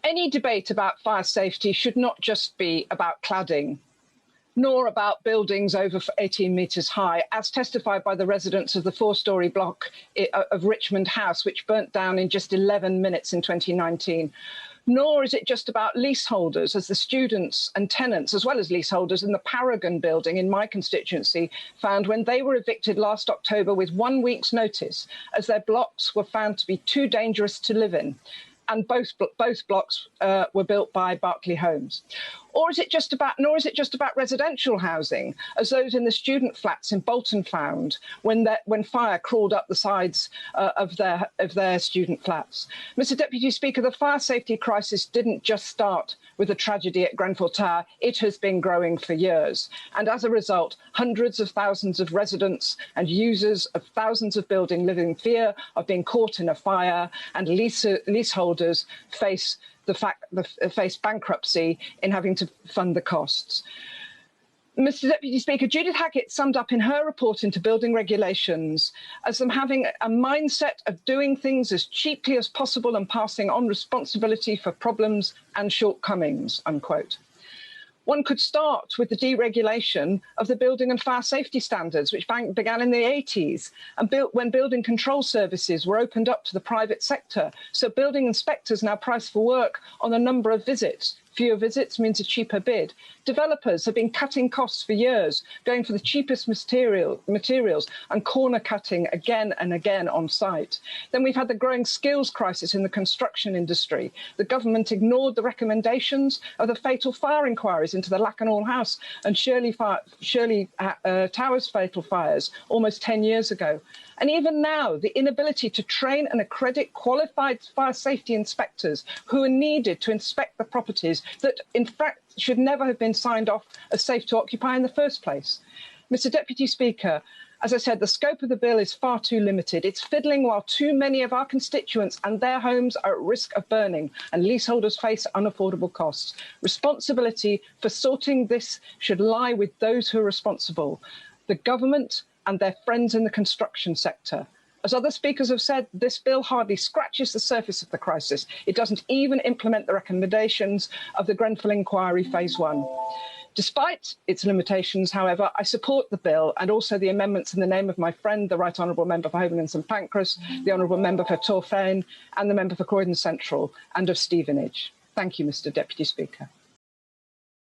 Any debate about fire safety should not just be about cladding, nor about buildings over 18 metres high, as testified by the residents of the four-storey block of Richmond House, which burnt down in just 11 minutes in 2019. Nor is it just about leaseholders, as the students and tenants, as well as leaseholders in the Paragon building in my constituency, found when they were evicted last October with 1 week's notice, as their blocks were found to be too dangerous to live in. And both blocks were built by Berkeley Homes. Nor is it just about residential housing, as those in the student flats in Bolton found when fire crawled up the sides of their student flats. Mr. Deputy Speaker, the fire safety crisis didn't just start with the tragedy at Grenfell Tower. It has been growing for years. And as a result, hundreds of thousands of residents and users of thousands of buildings live in fear of being caught in a fire, and leaseholders face bankruptcy in having to fund the costs. Mr. Deputy Speaker, Judith Hackett summed up in her report into building regulations as them having a mindset of doing things as cheaply as possible and passing on responsibility for problems and shortcomings, unquote. One could start with the deregulation of the building and fire safety standards, which began in the 80s, and when building control services were opened up to the private sector. So building inspectors now price for work on the number of visits. Fewer visits means a cheaper bid. Developers have been cutting costs for years, going for the cheapest materials and corner cutting again and again on site. Then we've had the growing skills crisis in the construction industry. The government ignored the recommendations of the fatal fire inquiries into the Lakanal House and Shirley Towers fatal fires almost 10 years ago. And even now, the inability to train and accredit qualified fire safety inspectors who are needed to inspect the properties that, in fact, should never have been signed off as safe to occupy in the first place. Mr. Deputy Speaker, as I said, the scope of the bill is far too limited. It's fiddling while too many of our constituents and their homes are at risk of burning and leaseholders face unaffordable costs. Responsibility for sorting this should lie with those who are responsible, the government and their friends in the construction sector. As other speakers have said, this bill hardly scratches the surface of the crisis. It doesn't even implement the recommendations of the Grenfell Inquiry Phase 1. Despite its limitations, however, I support the bill and also the amendments in the name of my friend, the Right Honourable Member for Holborn and St Pancras, the Honourable Member for Torfaen and the Member for Croydon Central, and of Stevenage. Thank you, Mr. Deputy Speaker.